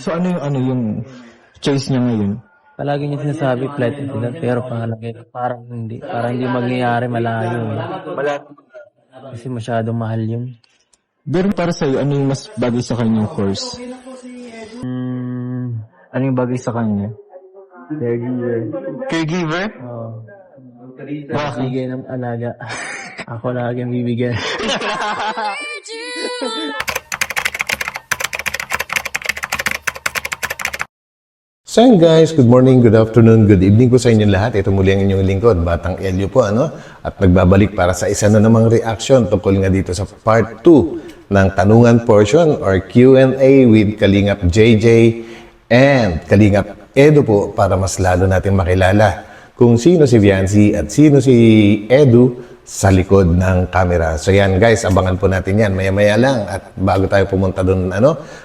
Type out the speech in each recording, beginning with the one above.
So ano yung choice niya ngayon? Palagi niya sinasabi flight attendant pero parang hindi mangyayari malayo. Kasi masyadong mahal yun. Pero para sa'yo, ano yung mas bagay sa kanyang course? Ano yung bagay sa kanya? Caregiver? Oo. Bakit? Bigay ng alaga. Ako lagi ang bibigyan. So yun guys, good morning, good afternoon, good evening po sa inyo lahat. Ito muli ang inyong lingkod, Batang Elio po, At nagbabalik para sa isa na namang reaction tungkol nga dito sa part 2 ng tanungan portion or Q&A with Kalingap JJ and Kalingap Edu po para mas lalo natin makilala kung sino si Viancy at sino si Edu sa likod ng camera. So yan guys, abangan po natin yan maya-maya lang. At bago tayo pumunta doon,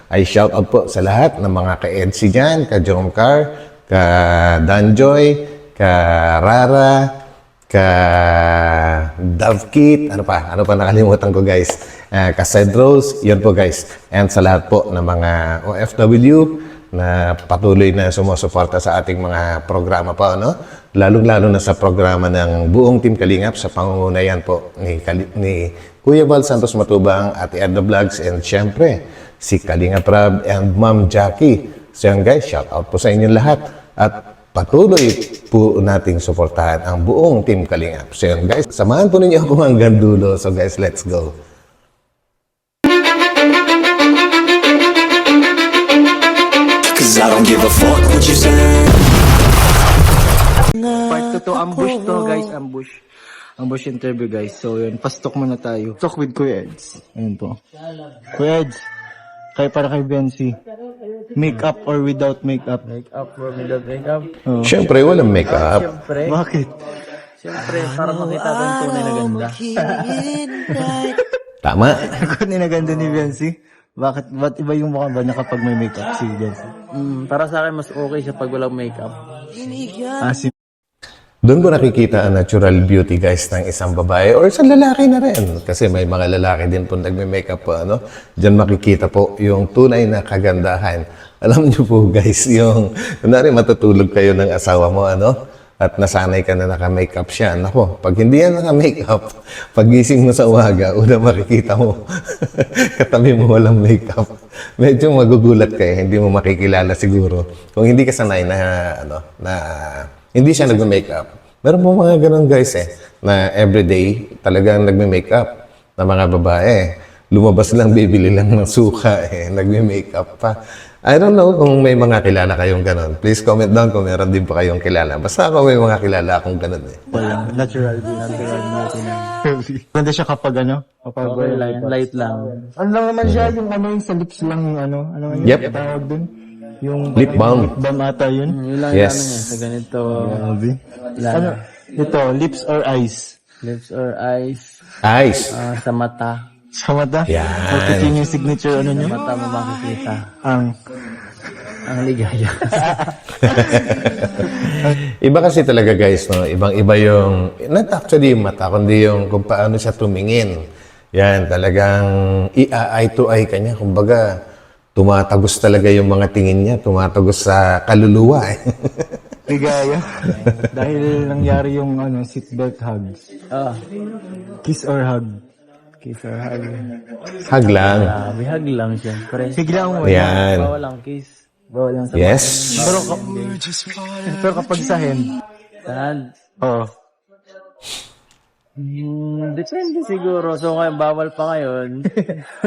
ay shout out po sa lahat ng mga ka-Edsy dyan, ka-Jomcar, ka-Danjoy, ka-Rara, ka-Dovekit, ano pa nakalimutan ko guys, ka-Cedros, yun po guys. And sa lahat po ng mga OFW na patuloy na sumusuporta sa ating mga programa pa, Lalong-lalo na sa programa ng buong Team Kalingap sa pangungunayan po ni Kuya Val Santos Matubang, Ate Edna Vlogs, and syempre si Kalingap Rab and Ma'am Jackie. So yan guys, shout out po sa inyong lahat at patuloy po nating suportahan ang buong Team Kalingap. So yan guys, samahan po ninyo ako hanggang dulo. So guys, let's go. Cause I don't give a fuck what you say. Part 2 to, ambush to guys, ambush. Ambush interview guys. So yun, pastok muna tayo. Talk with Kuya Eds. Ayun po. Kuya Eds, para kay Viancy. Make-up or without make-up? Make-up or without make-up? Oh. Syempre, walang makeup. Siyempre. Bakit? Siyempre, para makita ko yung tunay na ganda. Tama. Kung ninaganda ni Viancy, ba't iba yung mukha ba niya kapag may make-up si Viancy? Para sa akin, mas okay siya pag walang make-up. Doon ko nakikita ang natural beauty guys ng isang babae or sa lalaki na rin. Kasi may mga lalaki din po nagme-makeup po, Diyan makikita po yung tunay na kagandahan. Alam niyo po guys, yung kunwari matutulog kayo ng asawa mo, At nasanay ka na naka-makeup siya. Nako, pag hindi yan naka-makeup, pagising mo sa umaga, una makikita mo, katabi mo walang makeup. Medyo magugulat ka hindi mo makikilala siguro. Kung hindi ka sanay na hindi siya nagme-makeup. Meron po mga ganun guys na everyday talagang nagme-makeup na mga babae. Lumabas lang, bibili lang ng suka nagme-makeup pa. I don't know kung may mga kilala kayong ganun. Please comment down kung meron din pa kayong kilala. Basta ako may mga kilala akong ganun Walang natural beauty. Ganda siya kapag kapag Okay lang, light lang. Ano lang naman siya, yung sa lips lang yung Yep. tawag dun? Yung Lip balm. Lip balm ata yun. Yun lang Yes. yung niya sa ganito. Ito, lips or eyes? Lips or eyes. Eyes. Sa mata. Sa mata? Yan. Okay, yun yung signature Sa niyo? mata mo makikita. Ang Ligaya. Iba kasi talaga guys, Ibang-iba yung, not actually yung mata, kundi yung kung paano siya tumingin. Yan, talagang eye to eye ka niya. Kumbaga, tumatagos talaga yung mga tingin niya, tumatagos sa kaluluwa ligaya. Dahil nangyari yung seatbelt hugs. Kiss or hug? Kiss or hug. Hag lang. Bihag lang siyempre. Sige lang mo. Yan. Bawal lang kiss. Bawal lang sa Yes. Pero kapag sa hand, hand. oh. Depende siguro. So ngayon, bawal pa ngayon.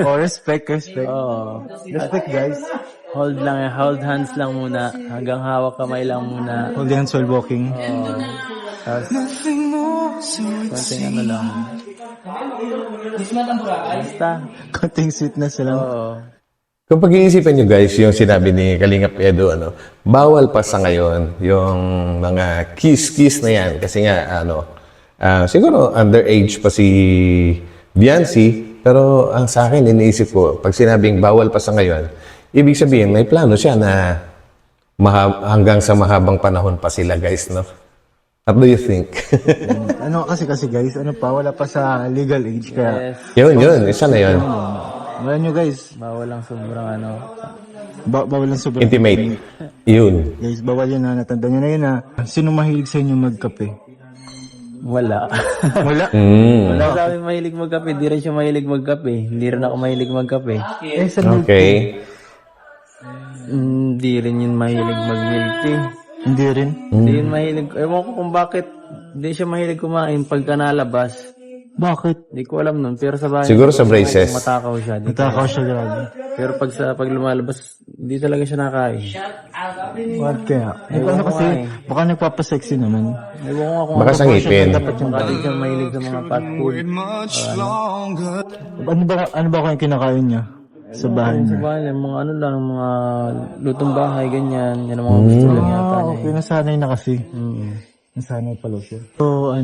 Oh, respect. Oo. Respect, guys. Hold hands lang muna. Hanggang hawak kamay lang muna. Hold hands while walking. Tapos, konting lang. Basta. Konting sweetness lang. Oo. Kung pag-iisipan nyo guys, yung sinabi ni Kalingap Edu, bawal pa sa ngayon yung mga kiss-kiss na yan. Kasi nga, siguro underage pa si Viancy, pero ang sa akin, iniisip ko, pag sinabing bawal pa sa ngayon, ibig sabihin, may plano siya na hanggang sa mahabang panahon pa sila guys, What do you think? Kasi guys, wala pa sa legal age kaya. Yes. yun, isa na yun. Wala nyo guys. Bawal lang sobrang Bawal lang sobrang Intimate. Yun. Guys, bawal yun ha. Natanda nyo na yun ha. Sino mahilig sa inyo magkape? Wala. Wala. Wala sa amin mahilig magkape. Di rin siya mahilig magkape. Hindi rin ako mahilig magkape. Eh, sa milk tea. Okay. Hindi rin yun mahilig mag-milk tea. Hindi rin. Hindi yun mahilig. Ewan ko kung bakit hindi siya mahilig kumain pagka nalabas. Bakit? Hindi ko alam nun. Pero sa bahay, Siguro sa braces. matakaw siya. Di Natakaw siya grabe. Pero pag lumalabas, hindi talaga siya nakain. Bakit kaya? Eh, ano kasi, baka nagpapasexy naman. Ewan ko kung Baka sa ngipin. dapat yung kasi siya mahilig sa mga fast food. Ano ba kung kinakain niya? Sa bahay Sa niya? bahay, mga ano lang, mga lutong bahay, ganyan. Yan ang mga gusto lang yata niya. Okay, nasanay na kasi. Nasanay pala siya. So,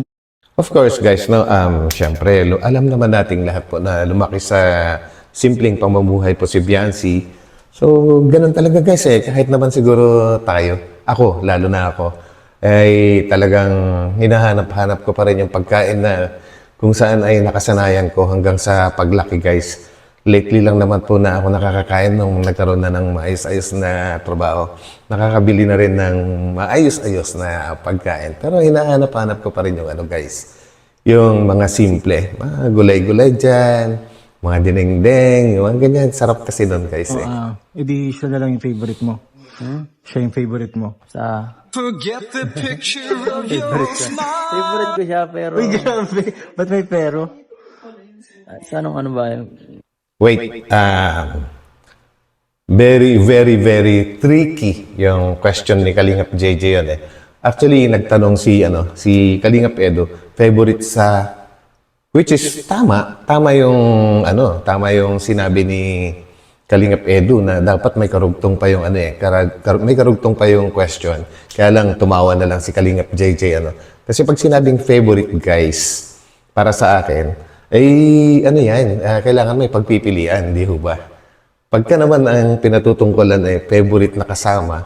Of course, guys, no, syempre, alam naman nating lahat po na lumaki sa simpleng pamumuhay po si Biancy. So, ganun talaga guys kahit naman siguro tayo, ako, lalo na ako, ay talagang hinahanap-hanap ko pa rin yung pagkain na kung saan ay nakasanayan ko hanggang sa paglaki guys. Lately lang naman po na ako nakakakain nung nagkaroon na ng maayos-ayos na trabaho. Nakakabili na rin ng maayos-ayos na pagkain. Pero hinahanap-hanap ko pa rin yung ano guys, yung mga simple. Mga gulay-gulay dyan, mga dinengdeng, yung mga ganyan. Sarap kasi doon guys edi siya na lang yung favorite mo. Siya yung favorite mo. Sa Forget the picture of your favorite ko siya, pero Uy, grabe. Ba't may pero? sa anong ano ba yun? Wait, very, very, very tricky yung question ni Kalingap JJ yun Actually, nagtanong si Kalingap Edo, favorite sa, which is tama yung sinabi ni Kalingap Edo na dapat may karugtong pa yung may karugtong pa yung question. Kaya lang tumawa na lang si Kalingap JJ Kasi pag sinabing favorite guys, para sa akin, kailangan may pagpipilian, di ho ba? Pagka naman ang pinatutungkulan favorite na kasama,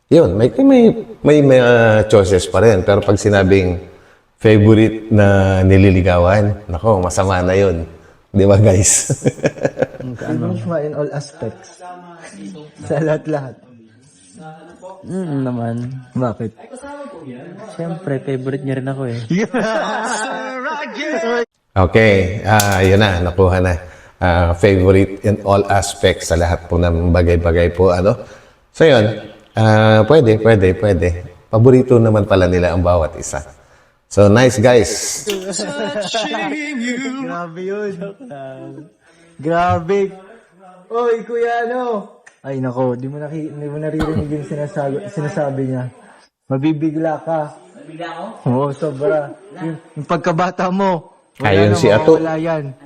yun, may choices pa rin. Pero pag sinabing favorite na nililigawan, nako, masama na yun. Di ba, guys? Favorite mo in all aspects. Sa lahat-lahat. Naman. Bakit? Siyempre, favorite niya rin ako Okay, yun na, nakuha na. Favorite in all aspects sa lahat po ng bagay-bagay po, So yun, pwede. Paborito naman pala nila ang bawat isa. So nice guys. Grabe yun. Grabe. Oy, kuya Ay nako, di mo naririnig yung sinasabi niya. Mabibigla ka. Mabibigla ako? Oo, sobra. Yung pagkabata mo. Ayun si Ato. Wala yan.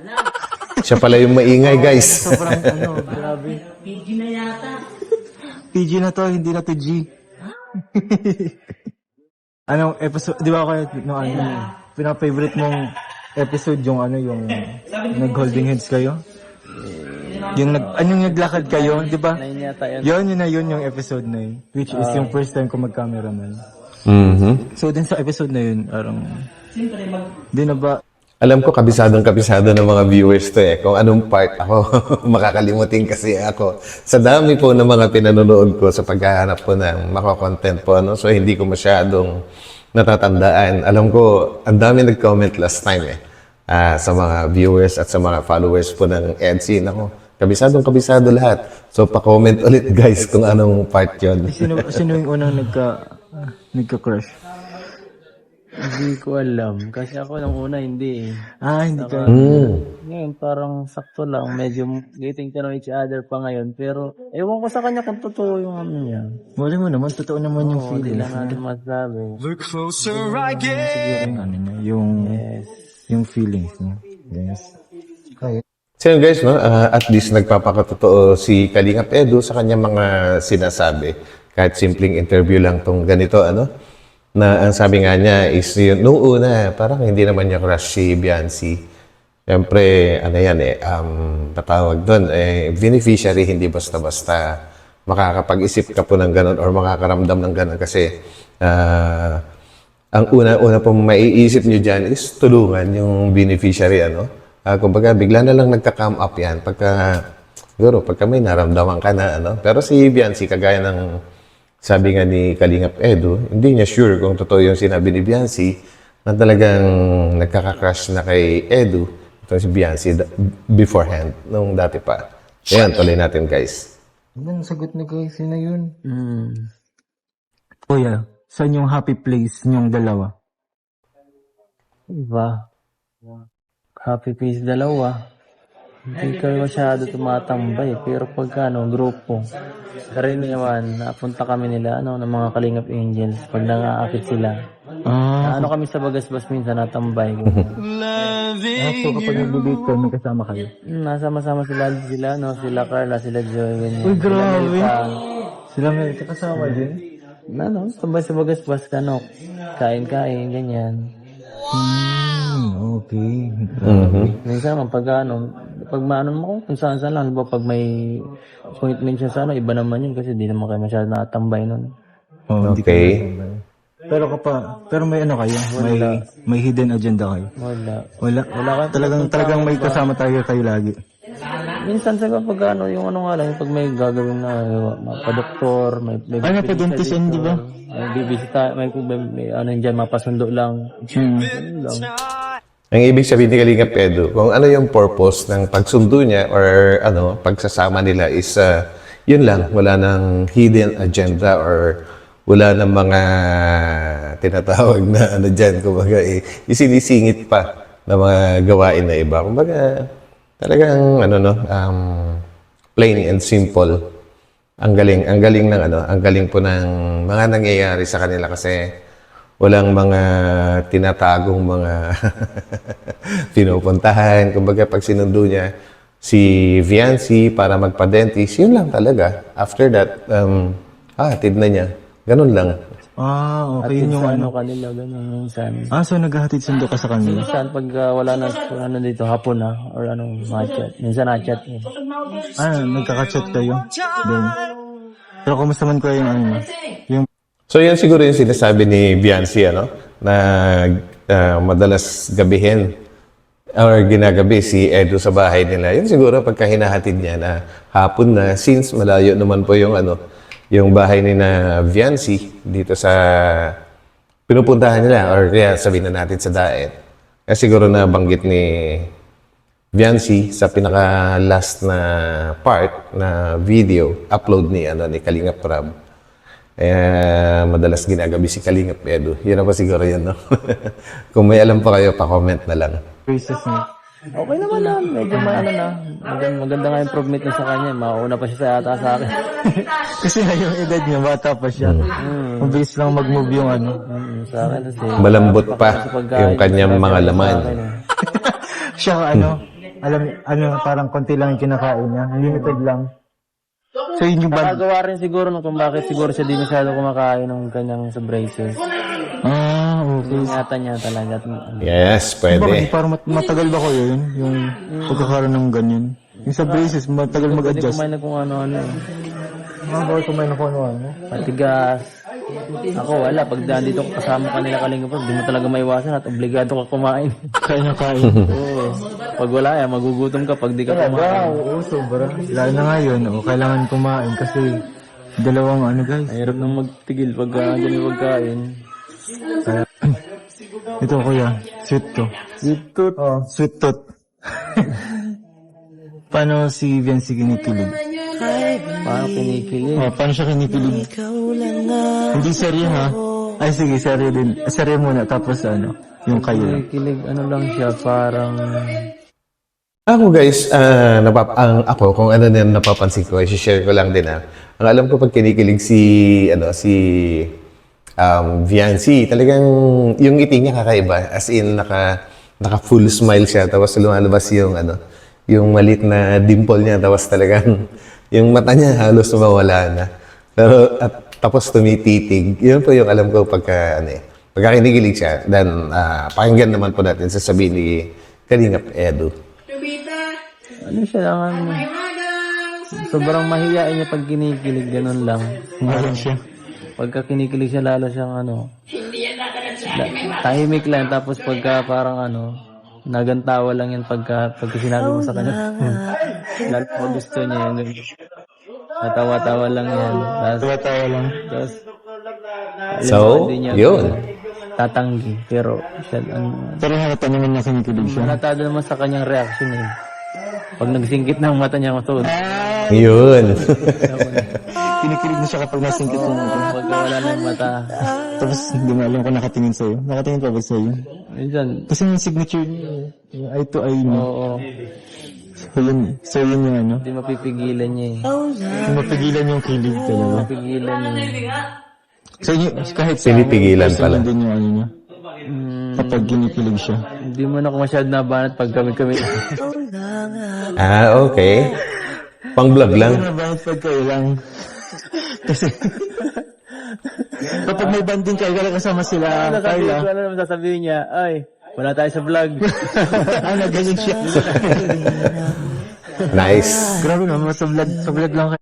Siya pala yung maingay guys. Sobrang grabe. PG na yata. PG na to, hindi na to G. Anong episode, di ba kayo, pinaka-favorite mong episode yung yung nag-holding hands kayo? Yung naglakad kayo, di ba? Yun yung episode na yun. Which is yung first time ko mag-cameraman. So din sa episode na yun, parang, di na ba, Alam ko, kabisado ng mga viewers to kung anong part ako makakalimutin kasi ako. Sa dami po ng mga pinanonood ko sa paghahanap po ng makakontent po, So, hindi ko masyadong natatandaan. Alam ko, ang dami nag-comment last time sa mga viewers at sa mga followers po ng EDC. Nako, kabisado lahat. So, pa-comment ulit guys kung anong part yon. sino yung unang nagka-crush? Hindi ko alam. Kasi ako nung una hindi Hindi ka. Ngayon parang sakto lang. Medyo getting to know each other pa ngayon. Pero ewan ko sa kanya kung totoo yung niya. Wala mo naman, totoo naman yung Hindi feelings. lang natin masabi. The closer I get. Yung feelings niya. Yes. Okay. So yun guys, at least nagpapakatotoo si Kalingap Edu sa kanyang mga sinasabi. Kahit simpleng interview lang tong ganito, na ang sabi nga niya is yun, noong una, parang hindi naman niya crush si Biancy. Siyempre, patawag doon, beneficiary, hindi basta-basta makakapag-isip ka po ng ganon or makakaramdam ng ganon kasi ang una pong maiisip niyo dyan is tulungan yung beneficiary, kumbaga, bigla na lang nagka-come up yan pagka siguro pagka may naramdaman ka na, ano. Pero si Biancy, kagaya ng sabi nga ni Kalingap Edu, hindi niya sure kung totoo yung sinabi ni Biancy na talagang nagkaka-crush na kay Edu, ito si Biancy, beforehand, nung dati pa. Ayan, tuloy natin, guys. Ano sagot ni guys? Yun na yun. Kuya, Saan yung happy place niyong dalawa? iba. Happy face dalawa. Hindi kami masyado tumatambay. Pero pagka grupo, karaniwan, napunta kami nila, ng mga Kalingap Angels. Pag nangaakit sila. Kami sa Bagasbas minsan natambay. So kapag nag-date kayo, may kasama kayo? Nasama-sama sila, sila Carla, sila Joy, ganyan. Uy, grabe. Sila Sila may kasama din? tambay sa Bagasbas, kain-kain, ganyan. Okay. Minsan naman, pag maano mo, kung saan-saan lang, halimbawa pag may appointment siya sa iba naman yun, kasi di naman kayo masyado nakatambay nun. Oh, hindi Okay. kayo pero may ano kayo? May hidden agenda kayo? Wala. Wala. Talagang may kasama tayo lagi. Minsan sa pag yung pag may gagawin na pa-doktor, may pa-dentist yan, di ba? May bibisita, may dyan, mapasundo lang. Ganun lang. Ang ibig sabihin ni Kalingap Edu, kung ano yung purpose ng pagsundo niya or pagsasama nila is yun lang, wala nang hidden agenda or wala nang mga tinatawag na dyan, kumbaga isinisingit pa na mga gawain na iba. Kumbaga, talagang plain and simple. Ang galing po ng mga nangyayari sa kanila kasi walang mga tinatagong mga pinupuntahan. Kumbaga, pag sinundo niya si Viancy para magpa-dentist, yun lang talaga. After that, hatid na niya. Ganun lang. Okay. Yun yung kanila, ganun minsan. so naghahatid sundo ka sa kanila? Minsan, pag wala na dito, hapon na, or ma-chat. Minsan na-chat eh. Nagkaka-chat kayo? Then, pero kumusta man ko yung So, yan siguro yung sinasabi ni Biancy, na madalas gabihin or ginagabi si Edu sa bahay nila. Yun siguro pagka hinahatid niya na hapon na, since malayo naman po yung yung bahay ni na Viancy dito sa pinupuntahan nila or kaya sabihin na natin sa Daet. Kaya siguro na banggit ni Viancy sa pinaka last na part na video upload ni Kalingap Rab. Madalas ginagabi si Kalingap Edu. Yun na pa siguro yun, no? Kung may alam pa kayo, pa-comment na lang. braces niya? Okay naman na. Medyo maganda nga improvement na sa kanya. Mauna pa siya sa akin. Kasi na yung edad niya, bata pa siya. Mabilis lang mag-move yung Sa akin kasi. Malambot pa yung kanyang mga laman. Siya parang konti lang yung kinakain niya. Limited lang. So yun yung Nakagawa rin siguro kung bakit siguro siya di masyado kumakain ng kanyang sa braces. Okay. Ingatan niya talaga. Yes, Bakit pwede. parang matagal ba ko yun? Yung pagkakaroon ng ganyan? Yung sa braces, matagal Hindi mag-adjust. kumain na kung ano-ano. Bakit kumain ako ano? Matigas. Ako wala. Pag dito ko kasama kanila Kalingap, di mo talaga maiwasan at obligado ka kumain. Kain na kain. Oo. Pag wala magugutom ka pag di ka kumain. Oo, sobra. Lalo na ngayon, kailangan kumain kasi dalawang guys. Mahirap nang magtigil pag andyan yung pagkain. Ito kuya, sweet to. Sweet tooth. Oh, sweet tooth. Paano si Viancy kinikilig? Paano kinikilig? Paano siya kinikilig? Hindi seryo ha? Ay sige, seryo din. Seryo muna, tapos yung kayo. Kinikilig, lang siya, parang... Ako guys, ako kung ano na napapansin ko, i-share ko lang din Ang alam ko pag kinikilig si Viancy, talagang yung ngiti niya kakaiba. As in, naka full smile siya. Tapos lumalabas yung yung maliit na dimple niya. Tapos talagang yung mata niya halos mawala na. Pero tapos tumititig. Yun po yung alam ko pagka kinikilig siya. Then pakinggan naman po natin sasabihin ni Kalingap Edu. Ano siya lang, sobrang mahiyain niya pag kinikilig, ganun lang. Meron siya. Pagka kinikilig siya, lalo siyang tahimik lang. Tapos pagka parang nagantawa lang yan pagka sinabi mo sa kanya. Lalo ko gusto niya yung natawa-tawa lang yan. Tawa lang. Tapos So, hindi niya yun. tatanggi. Pero, Pero halata naman na kinikilig siya. halatado naman sa kanyang reaction eh. Pag nagsingkit ng mata niya matod. Yun. Kinikilig na siya kapag nasingkit yung mata. Pag wala ng mata. Tapos hindi mo alam kung nakatingin sa'yo. Nakatingin pa ba sa'yo? Minsan, Kasi yung signature niya, yung eye to eye niya. oo. So yun yung ano. Hindi mapipigilan niya eh. Yung mapigilan yung kilig talaga. Mapigilan niya. So yun, kahit sa Pinipigilan pala. din yung ano niya. Kapag kinikilig siya. Hindi mo na ako masyado nabanat pag kami-kami. Ah, okay. Pang-vlog lang. Ano ba pag kayo lang? Kasi kapag may banding kayo, kasama sila, Sasabihin Carla. ko, ano naman sasabihin niya, ay, wala tayo sa vlog. Ano, ganyan siya. Nice. Grabe naman, sa vlog lang kayo.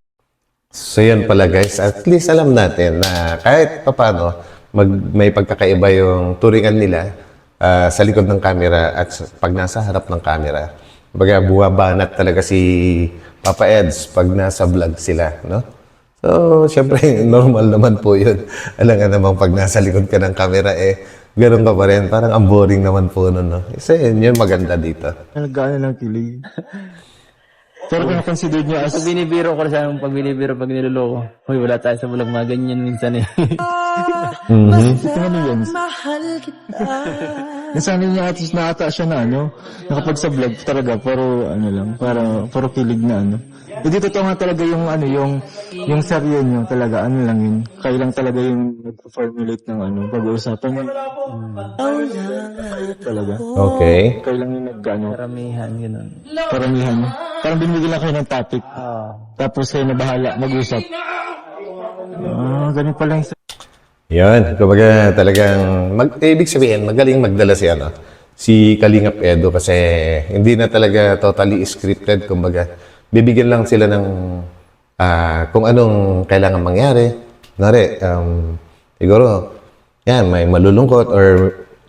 So yun pala guys, at least alam natin na kahit papano may pagkakaiba yung turingan nila sa likod ng camera at pag nasa harap ng camera. Kumbaga buwabanat talaga si Papa Eds pag nasa vlog sila, no? So, syempre, normal naman po yun. Alam nga namang pag nasa likod ka ng camera, ganun ka pa rin. Parang ang boring naman po nun, no? Kasi yun maganda dito. Nagkaano ng kilig. Pero kung consider niyo as... Pag binibiro ko siya, pag binibiro, pag niloloko, uy, wala tayo sa vlog, mga ganyan minsan eh. Ito ano yun? Nasanay niya at least nakata siya na ano, nakapag sa vlog talaga, pero ano lang, para kilig na ano. Hindi totoo nga talaga yung ano, yung serye niyo talaga, ano lang yun. Kayo lang talaga yung nag-formulate ng ano, pag-uusapan niyo. Talaga. Okay. Kayo lang yung nag-ano, Karamihan, gano'n. paramihan. Parang binibigyan lang kayo ng topic. Oo. Tapos kayo na bahala mag-usap. Ganun pala yung Yun, kumbaga talagang, ibig sabihin, magaling magdala si Kalingap Edo kasi hindi na talaga totally scripted, kumbaga, bibigyan lang sila ng kung anong kailangan mangyari. Kunwari, siguro, yan, may malulungkot or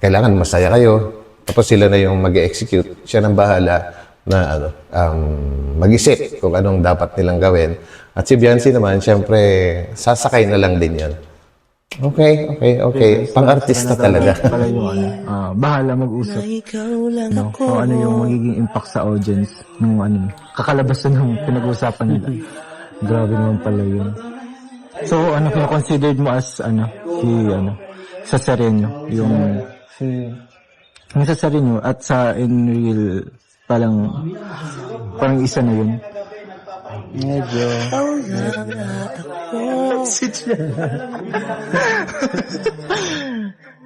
kailangan masaya kayo, tapos sila na yung mag-execute, siya nang bahala na mag-isip kung anong dapat nilang gawin. At si Biancy naman, syempre, sasakay na lang din yan. Okay. Pang-artista talaga. pala yung ano, bahala mag-usap. No? Kung ano yung magiging impact sa audience nung ano, kakalabasan ng pinag-uusapan nila. Grabe naman pala yun. So, ano kino-considered mo as ano, sa Sereno, yung sa Sereno at sa Enreal parang isa na yun. Medyo.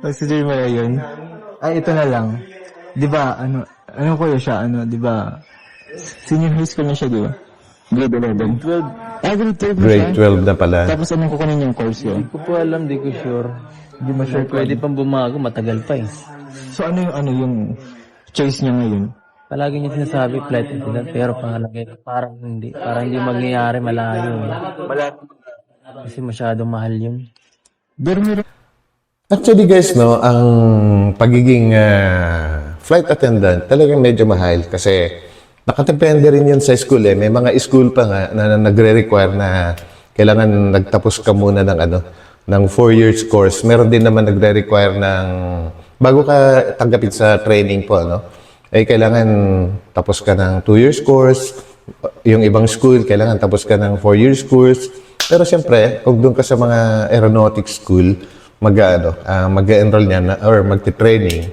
Consider mo na yun. Ay, ito na lang. Di ba, ano ko yun siya, di ba, senior high school na siya, di ba? Grade 11. 12. Grade 12 na siya. Grade 12 na pala. Tapos anong kukunin yung course yun? Hindi ko po alam, di ko sure. Hindi mo sure. Pwede pang bumago, matagal pa eh. So ano yung choice niya ngayon? Palagi niya sinasabi, flight attendant, pero pangalagay ko, parang hindi mangyayari, malayo eh. Kasi masyadong mahal yun. Pero meron... Actually guys, no, ang pagiging flight attendant talagang medyo mahal kasi nakadepende rin yun sa school eh. May mga school pa nga na nagre-require na kailangan nagtapos ka muna ng 4 years course. Meron din naman nagre-require ng bago ka tanggapin sa training po, no? Ay kailangan tapos ka ng 2 years course. Yung ibang school, kailangan tapos ka ng 4 years course. Pero siyempre, kung doon ka sa mga aeronautics school, mag-enroll niyan or magti-training,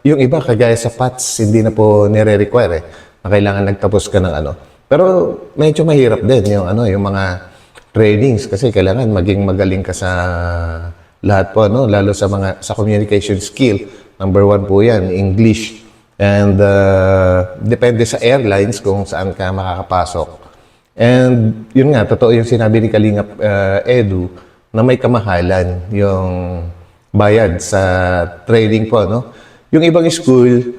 yung iba, kagaya sa PATS, hindi na po nire-require na kailangan nagtapos ka ng Pero medyo mahirap din yung mga trainings kasi kailangan maging magaling ka sa lahat po, lalo sa communication skill. Number 1 po yan, English. And depende sa airlines kung saan ka makakapasok. And yun nga, totoo yung sinabi ni Kalingap Edu na may kamahalan yung bayad sa training po, no? Yung ibang school,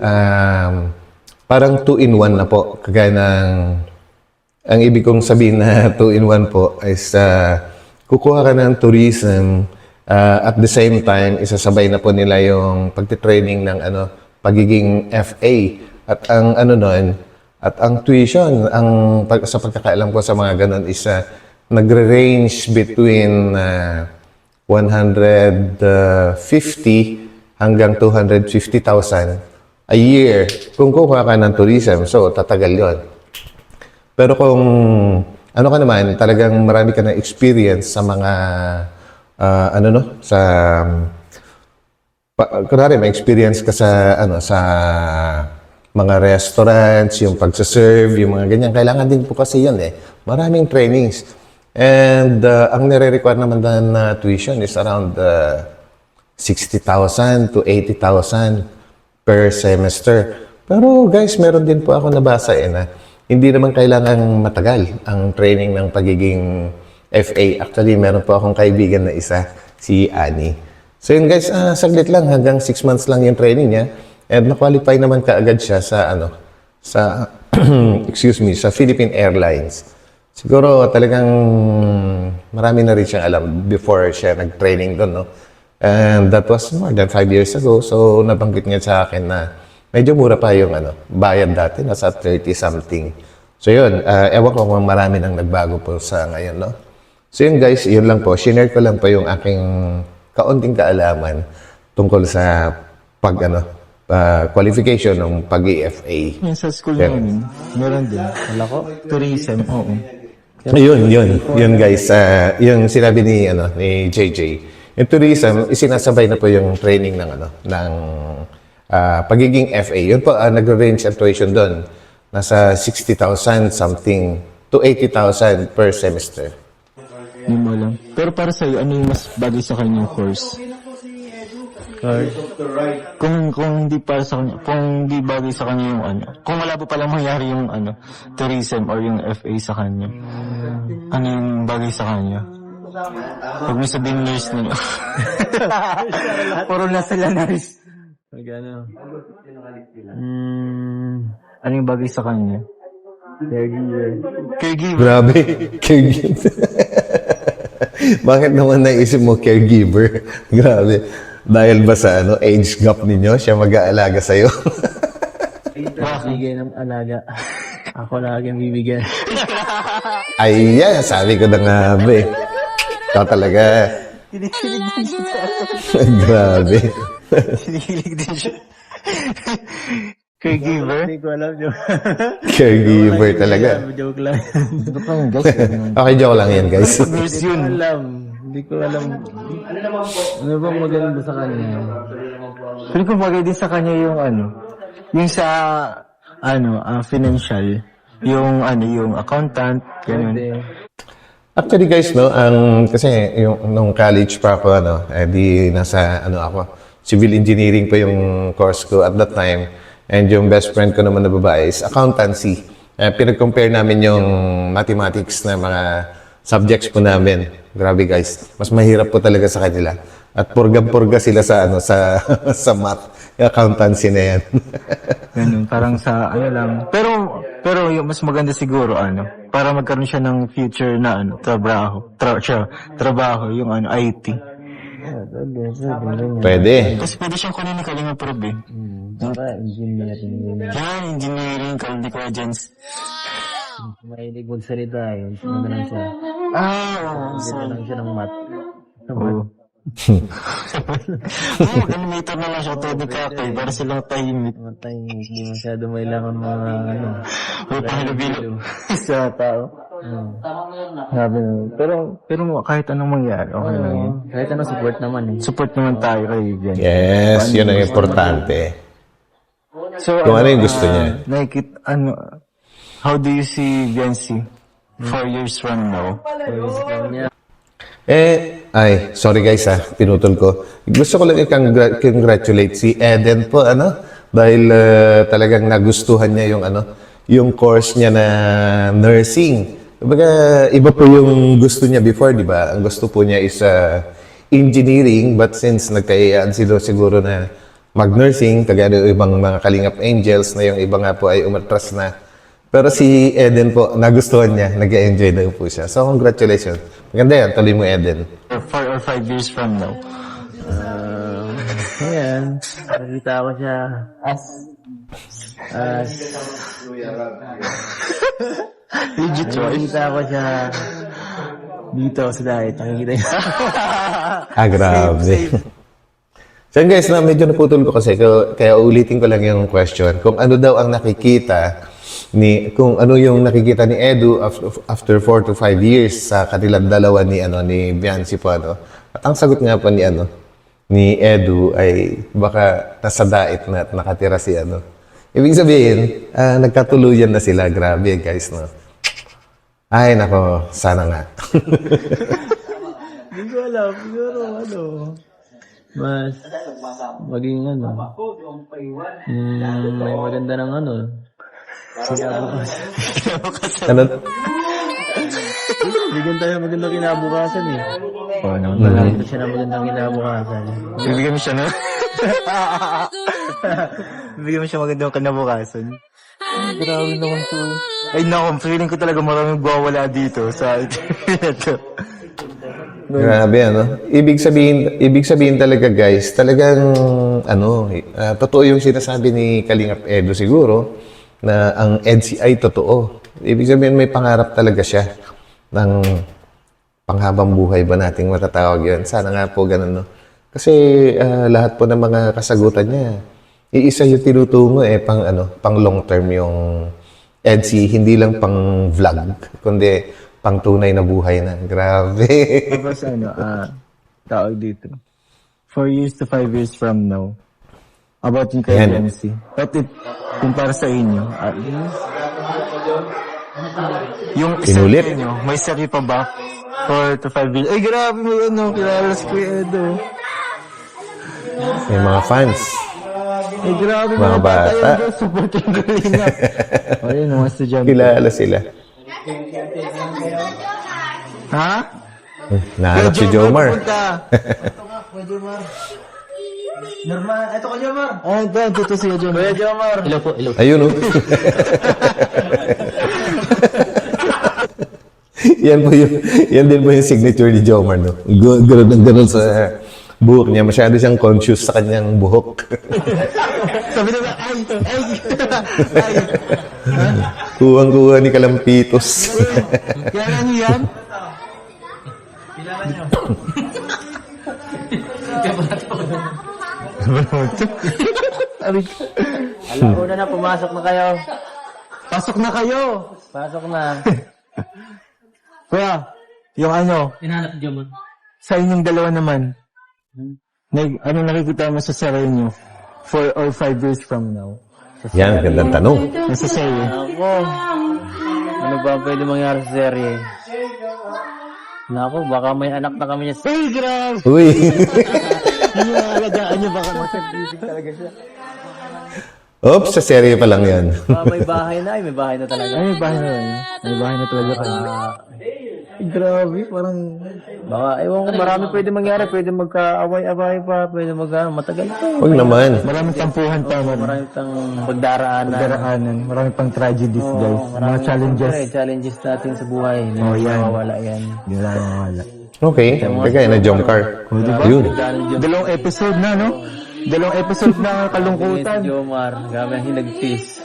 parang 2-in-1 na po. Kagaya ng, ang ibig kong sabihin na 2-in-1 po is kukuha ka ng tourism, at the same time, isasabay na po nila yung pagtitraining ng pagiging FA. At ang noon, At ang tuition, sa pagkakaalam ko sa mga ganun is nagre-range between 150 hanggang 250,000 a year kung kukuha ka ng tourism. So, tatagal yon. Pero kung ano ka naman, talagang marami ka na experience sa mga kunwari may experience ka sa sa mga restaurants, yung pagsaserve, yung mga ganyan. Kailangan din po kasi yun Maraming trainings. And ang nire-require naman na tuition is around 60,000 to 80,000 per semester. Pero guys, meron din po ako nabasa na hindi naman kailangan matagal ang training ng pagiging FA. Actually, meron po akong kaibigan na isa, si Annie. So yun guys, saglit lang, hanggang 6 months lang yung training niya. And na-qualify naman kaagad siya sa sa Philippine Airlines. Siguro talagang marami na rin siyang alam before siya nag-training doon, no? And that was more than 5 years ago. So nabanggit niya sa akin na medyo mura pa yung bayad dati, nasa 30-something. So yun, ewan ko kung marami nang nagbago po sa ngayon, no? So yun guys, yun lang po. Shinare ko lang po yung aking kaunting kaalaman tungkol sa qualification ng pag-EFA. Yung sa school namin, meron din. Wala ko? Tourism, oo. Yun guys, yung sinabi ni JJ. Yung tourism, isinasabay na po yung training ng pagiging FA. Yun po, nag-range ang tuition doon. Nasa 60,000 something to 80,000 per semester. Hindi mo alam. Pero para sa'yo, ano yung mas bagay sa kanyang course? Kung hindi para sa kanya, kung hindi bagay sa kanya yung kung wala pa palang mangyari yung tourism or yung FA sa kanya, ano yung bagay sa kanya? Huwag mo sabihin nurse na puro na sila nurse. Ano yung bagay sa kanya? Caregiver. Grabe, caregiver. Bakit naman naisip mo caregiver? Grabe. Dahil ba sa age gap ninyo, siya mag-aalaga sa'yo? Bigay ng alaga. Ako lagi ang bibigyan. Ayan, sabi ko na nga ba Ikaw talaga. Grabe. Hinihilig din siya. Caregiver? Hindi ko alam, joke. Caregiver talaga. Joke lang. Ito pa yung guys. Okay, joke lang yan, guys. Hindi ko alam. Hindi ko alam. Ano bang maganda sa kanya? Pero kung bagay din sa kanya yung yung sa financial, yung yung accountant, ganun. Actually guys, no, kasi yung nung college pa ako, di nasa, ako, civil engineering pa yung course ko at that time. And yung best friend ko naman na babae is accountancy. Pinag-compare namin yung mathematics na mga subjects po namin. Grabe guys, mas mahirap po talaga sa kanila. At purga-purga sila sa sa math. Yung accountancy na yan. Ganun, parang sa lang. Pero yung mas maganda siguro para magkaroon siya ng future na trabaho yung IT. Pwede. Kasi pwede siyang kunin ni Kalinga Prab Para engineering. Yan, engineering, Kaldi ko agents. Mahilig magsalita yun. Ano lang siya. Hindi lang siya ng math. Oo. Animator na lang siya, todo kakay, para silang tahimik. Hindi masyado mailangan mga May pahalabilo sa tao. Sabi na. Pero kahit anong mangyari, okay lang yun. Kahit ano support naman Support naman tayo kay Jen. Yes, yun ang importante. So, Kung ano yung gusto niya. How do you see Viancy 4 years from now? Sorry guys pinutol ko. Gusto ko lang i-congratulate si Eden po, dahil talagang nagustuhan niya yung course niya na nursing. Kumbaga, iba po yung gusto niya before, di ba? Ang gusto po niya is engineering, but since nagkayaan sila siguro na mag-nursing, kagaya ng ibang mga Kalingap Angels na yung iba nga po ay umatras na. Pero si Eden po, nagustuhan niya, nag-enjoy na po siya. So, congratulations. Maganda yan, tuloy mo Eden. 4 or 5 years from now. Ayan. Nakita ko siya as Legit choice. Nakikita ko siya dito sa diet. Nakikita niya. Grabe. So yun guys, medyo naputol ko kasi, kaya ulitin ko lang yung question. Kung ano daw ang nakikita kung ano yung nakikita ni Edu after 4 to 5 years sa kanilang dalawa ni Biancy po, ano. At ang sagot nga po ni Edu ay baka nasa daet na at nakatira si ano. Ibig sabihin, nagkatuluyan na sila. Grabe guys, no. Ay, nako, sana nga. Hindi ko alam. Siguro, mas maging may maganda ng kinabukasan. Ano? Bigyan tayo magandang kinabukasan eh. Oo naman. Malapit siya na magandang kinabukasan. Bibigyan mo siya na. Bibigyan mo siya magandang kinabukasan. Grabe naman to. Ay naku, feeling ko talaga maraming gwawala dito sa internet. Grabe, ano? Ibig sabihin talaga, guys, talagang, totoo yung sinasabi ni Kalingap Edo siguro, na ang EDSI ay totoo. Ibig sabihin, may pangarap talaga siya ng panghabang buhay ba nating matatawag yun. Sana nga po ganun, no? Kasi lahat po ng mga kasagutan niya, iisa yung tinutungo pang long term yung EDSI, hindi lang pang vlog, kundi pang tunay na buhay na. Grabe. Tapos tawag dito. 4 years to 5 years from now. About yung kay Ayan. Biancy. But kung para sa inyo, yung Inulit? serye nyo, may serye pa ba? 4 to 5 years. Ay, grabe mo kilala si Kuya Edo. May mga fans. Ay, grabe Mga bata. Ayun, support yung Kalingap. O yun, mga estudyante. Kilala sila. Ha? Nahanap si Jomar. Normal, eto ka Jomar. Ay, dito si Jomar. Kuya Jomar. Hello po, hello. Ayun, oh. Yan din po yung signature ni Jomar, no? Ganun ng ganun sa buhok niya. Masyado siyang conscious sa kanyang buhok. Sabi na ay. Kuwang-kuha ni Kalampitos. Kaya niyo yan? Alam ko na pumasok na kayo. Pasok na kayo. Pasok na. Kuya, yung Hinahanap ni Jomon. sa inyong dalawa naman, ano nakikita mo sa sarili nyo 4 or 5 years from now? Yan, gandang tanong. Nasa sarili. Ako. Ano ba pwede mangyari sa serye? Nako, baka may anak na kami niya. Ay, grabe! Uy! Yung alagaan nyo baka masag-ibig talaga siya. Oops, sa serye pa lang yan. Baka may bahay na. May bahay na talaga. Ay, may bahay na rin. May bahay na talaga kayo. Ay, grabe, parang... Baka, ewan ko, marami pwede mangyari. Pwede magka-away-away pa. Pwede matagal pa. Huwag naman. Maraming tampuhan pa man. Marami pang pagdaraanan. Daraanan. Maraming pang tragedies, guys. Mga challenges. Challenges natin sa buhay. Oh, yan. Mawawala yan. Hindi na mawala. Okay, teka, na jump car. Yun. Dalawang episode na, no? Dalawang episode na kalungkutan. Si Jomar, grabe ang hinagpis.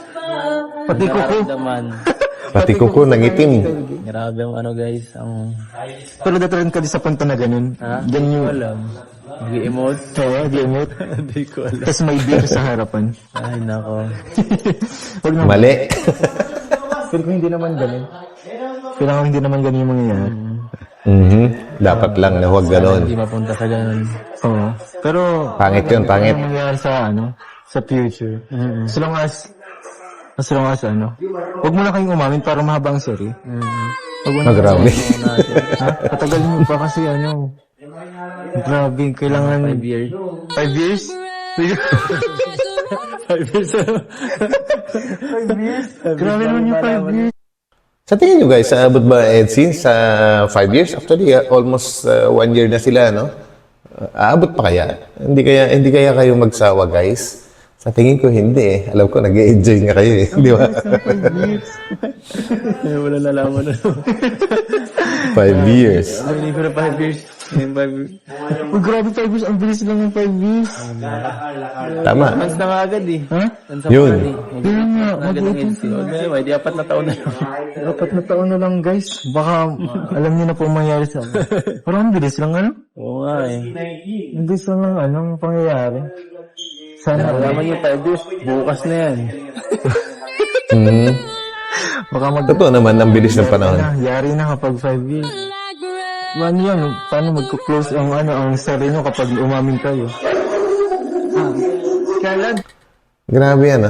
Pati kuko. Nararamdaman. Pati kuko ng itim. Grabe ang guys, ang... Pero dataran ka din sa punto na ganun. Ha? Ganyan yung... Alam. Nag-emote. Oo, gamot. Hindi ko alam. Tapos may beer sa harapan. Ay, nako. Huwag naman. Mali. Pero kung hindi naman ganun. Pero kung hindi naman ganun yung mangyayari. Dapat lang na huwag ganon. Hindi mapunta sa ganun. Oo. Pero... Pangit yun, pangit. Ano mangyayari sa sa future. As long as huwag mo na kayong umamin para mahaba ang serye. Huwag mo na Grabe. Ha? Patagal mo pa kasi grabe, kailangan... 5 years. 5 years? 5 years? 5 years? Grabe naman yung 5 years. Sa tingin nyo guys, aabot ba EDSI sa 5 years? Actually, almost 1 year na sila, no? Aabot pa kaya? Hindi kaya kayo magsawa guys Sa tingin ko hindi eh. Alam ko nag-enjoy nga kayo eh. Di ba? Wala nalaman na. 5 years. Hindi ko na 5 years. Yung 5 years. Oh, grabe 5 years. Ang bilis lang ng 5 years. Tama. Months na nga agad eh. Ha? Yun. Yun nga. Agad ng LC. Anyway, di 4 na taon na lang. 4 na taon na lang guys. Baka alam niyo na po ang mangyayari sa akin. Parang ang bilis lang ano? Oo nga eh. Ang bilis lang ng anong pangyayari. Sana Alaman yung 5 years, bukas na yan. Hmm. baka Totoo naman, ang bilis ng panahon. yari na kapag 5 years. Ano yan? Paano magko-close ang story nyo kapag umamin kayo? Kailan? Grabe yan.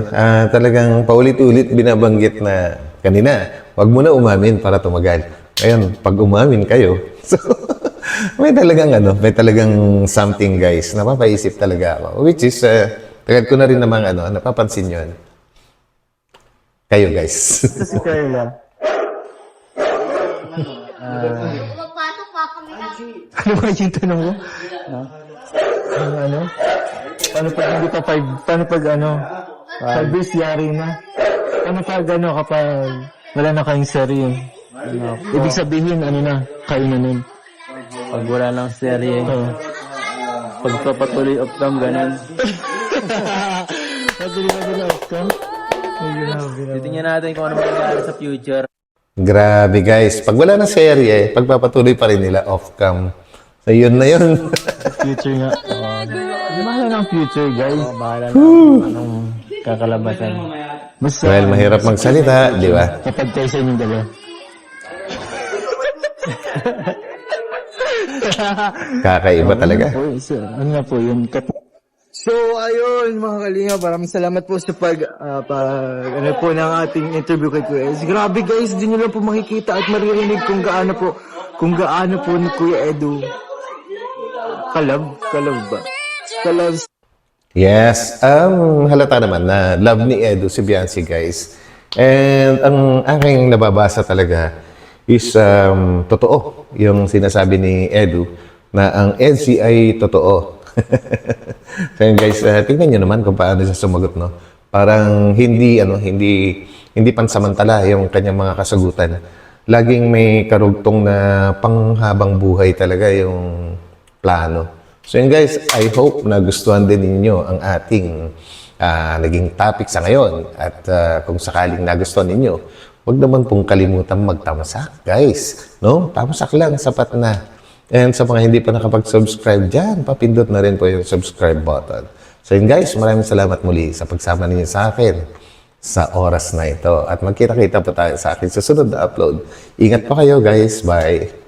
Talagang paulit-ulit binabanggit na kanina, wag mo na umamin para tumagal. Ngayon, pag umamin kayo, so, may talagang something guys, napapaisip talaga ako. Which is, tagal ko na rin namang napapansin yun. Kayo guys. Ito si Carla. Pumapasok pa kami na. Ano ba yung tanong mo? Ano? Paano pag hindi pa 5? Paano pag 5 years yari na? Paano pag kapag wala na kayong serye? Ibig sabihin, kayo na nun. Pag wala ng serye, Oo. pagpapatuloy of time, ganun. Patuloy outcome? Ay, grabe na. Titingnan natin kung ano mangyayari sa future. Grabe guys. Pag wala na serye, pagpapatuloy pa rin nila off-cam. So yun na yun. Future nga. Bahala ng future, guys. Bahala na anong kakalabasan. Basta, Well, mahirap magsalita, di ba? kapag kayo sa inyong dalawa. Kakaiba talaga. So, ano nga po yun? So, ayun, mga kalinga, maraming salamat po sa po ng ating interview kay Kuya Eds. Grabe guys, di nyo lang po makikita at maririnig kung gaano po ni Kuya Edu. Kalab ba? Kalab. Yes, halata naman na love ni Edu si Biancy guys. And ang aking nababasa talaga is totoo yung sinasabi ni Edu na ang EDSI ay totoo. So yun guys, tingnan nyo naman kung paano siya sumagot, no? Parang hindi pansamantala yung kanyang mga kasagutan. Laging may karugtong na panghabang buhay talaga yung plano. So yun guys, I hope na gustuhan din ninyo ang ating naging topic sa ngayon. At kung sakaling nagustuhan ninyo, huwag naman pong kalimutan magtamsak, guys. No? Tamsak lang, sapat na. And sa mga hindi pa nakapag-subscribe dyan, papindot na rin po yung subscribe button. So yun guys, maraming salamat muli sa pagsama ninyo sa akin sa oras na ito. At magkita-kita po tayo sa akin sa sunod na upload. Ingat po kayo guys. Bye!